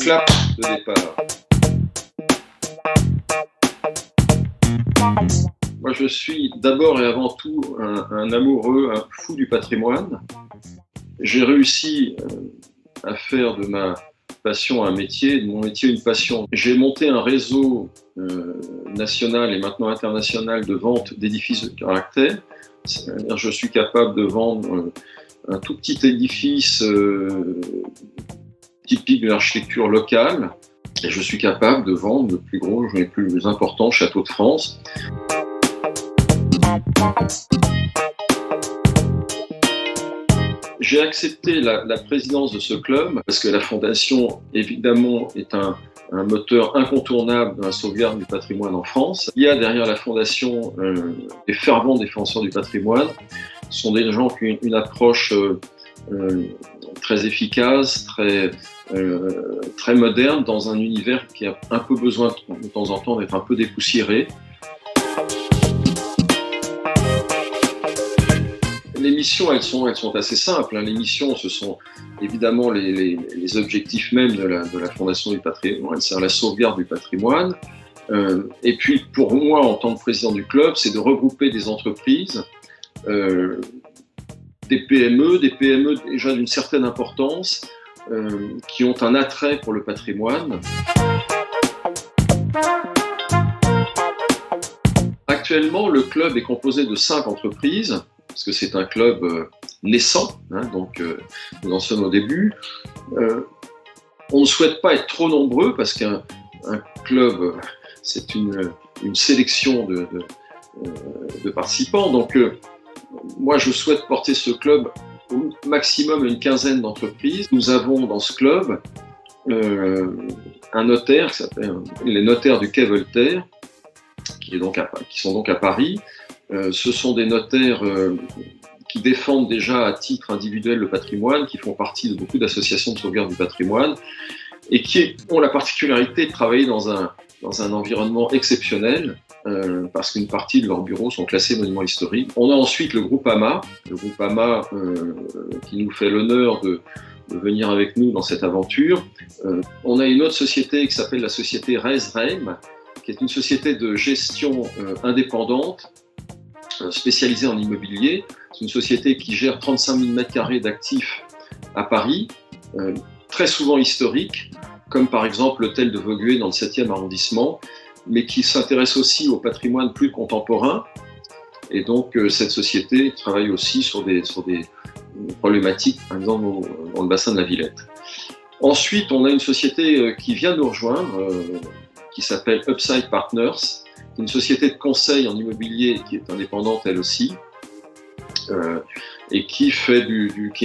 Clap de départ. Moi, je suis d'abord et avant tout un amoureux, un fou du patrimoine. J'ai réussi à faire de ma passion un métier, de mon métier une passion. J'ai monté un réseau national et maintenant international de vente d'édifices de caractère. C'est-à-dire, je suis capable de vendre un tout petit édifice typique de l'architecture locale, et je suis capable de vendre le plus gros et le plus important château de France. J'ai accepté la présidence de ce club parce que la fondation, évidemment, est un moteur incontournable de la sauvegarde du patrimoine en France. Il y a derrière la fondation des fervents défenseurs du patrimoine. Ce sont des gens qui ont une approche très efficace, très moderne, dans un univers qui a un peu besoin de temps en temps d'être un peu dépoussiéré. Les missions, elles sont assez simples. Les missions, ce sont évidemment les objectifs même de la Fondation du patrimoine, c'est la sauvegarde du patrimoine. Et puis, pour moi, en tant que président du club, c'est de regrouper des entreprises, des PME déjà d'une certaine importance, qui ont un attrait pour le patrimoine. Actuellement, le club est composé de 5 entreprises, parce que c'est un club naissant, donc nous en sommes au début. On ne souhaite pas être trop nombreux, parce qu'un club, c'est une sélection de participants. Donc, moi, je souhaite porter ce club au maximum à une quinzaine d'entreprises. Nous avons dans ce club un notaire qui s'appelle les notaires du Quai Voltaire, qui sont donc à Paris. Ce sont des notaires qui défendent déjà à titre individuel le patrimoine, qui font partie de beaucoup d'associations de sauvegarde du patrimoine et qui ont la particularité de travailler dans un environnement exceptionnel, parce qu'une partie de leurs bureaux sont classés monuments historiques. On a ensuite le groupe AMA, qui nous fait l'honneur de venir avec nous dans cette aventure. On a une autre société qui s'appelle la société Resreim, qui est une société de gestion indépendante, spécialisée en immobilier. C'est une société qui gère 35 000 m² d'actifs à Paris, très souvent historiques, comme par exemple l'hôtel de Vaugué dans le 7e arrondissement, mais qui s'intéresse aussi au patrimoine plus contemporain. Et donc, cette société travaille aussi sur des problématiques, par exemple, dans le bassin de la Villette. Ensuite, on a une société qui vient nous rejoindre, qui s'appelle Upside Partners, une société de conseil en immobilier qui est indépendante elle aussi, et qui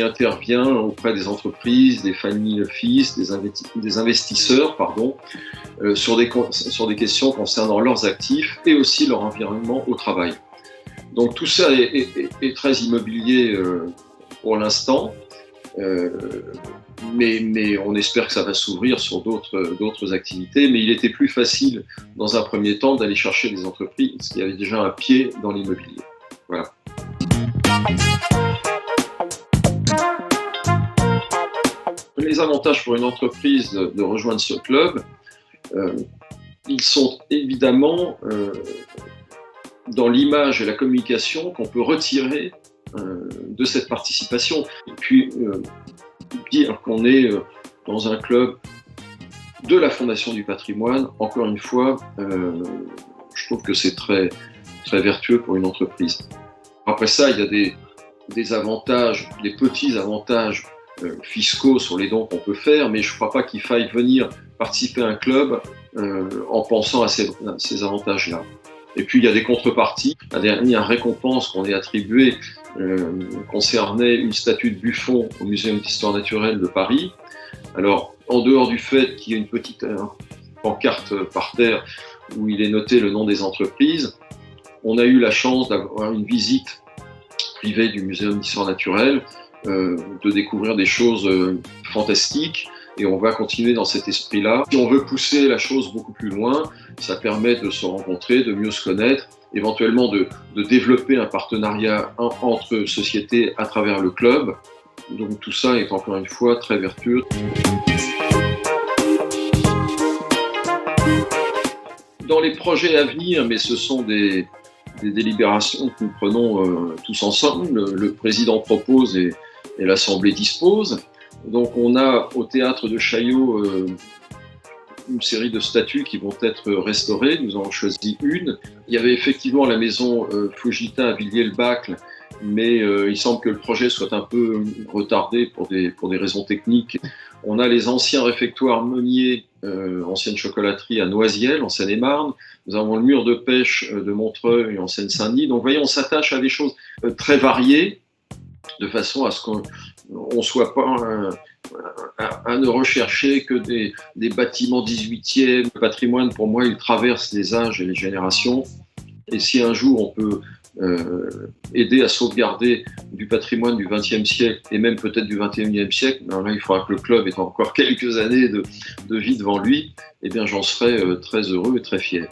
intervient auprès des entreprises, des family office, des investisseurs, sur des questions concernant leurs actifs et aussi leur environnement au travail. Donc tout ça est très immobilier pour l'instant, mais on espère que ça va s'ouvrir sur d'autres activités. Mais il était plus facile, dans un premier temps, d'aller chercher des entreprises qui avaient déjà un pied dans l'immobilier. Voilà. Les avantages pour une entreprise de rejoindre ce club, ils sont évidemment dans l'image et la communication qu'on peut retirer de cette participation. Et puis, dire qu'on est dans un club de la Fondation du patrimoine, encore une fois, je trouve que c'est très, très vertueux pour une entreprise. Après ça, il y a des avantages, des petits avantages fiscaux sur les dons qu'on peut faire, mais je ne crois pas qu'il faille venir participer à un club en pensant à ces avantages-là. Et puis il y a des contreparties. La dernière récompense qu'on est attribuée concernait une statue de Buffon au Muséum d'histoire naturelle de Paris. Alors, en dehors du fait qu'il y ait une petite pancarte par terre où il est noté le nom des entreprises, on a eu la chance d'avoir une visite privée du Muséum d'histoire naturelle, de découvrir des choses fantastiques, et on va continuer dans cet esprit-là. Si on veut pousser la chose beaucoup plus loin, ça permet de se rencontrer, de mieux se connaître, éventuellement de développer un partenariat entre sociétés à travers le club. Donc tout ça est encore une fois très vertueux. dans les projets à venir, mais ce sont des délibérations que nous prenons tous ensemble, le président propose et l'Assemblée dispose. Donc on a au théâtre de Chaillot une série de statues qui vont être restaurées. Nous en avons choisi une. Il y avait effectivement la maison Fujita à Villiers-le-Bacle, mais il semble que le projet soit un peu retardé pour des raisons techniques. On a les anciens réfectoires Meunier, ancienne chocolaterie à Noisiel, en Seine-et-Marne. Nous avons le mur de pêche de Montreuil, en Seine-Saint-Denis. Donc, vous voyez, on s'attache à des choses très variées, de façon à ce qu'on ne soit pas à ne rechercher que des bâtiments 18e. Le patrimoine, pour moi, il traverse les âges et les générations. Et si un jour on peut aider à sauvegarder du patrimoine du XXe siècle et même peut-être du XXIe siècle, ben là, il faudra que le club ait encore quelques années de vie devant lui. Eh bien, j'en serai très heureux et très fier.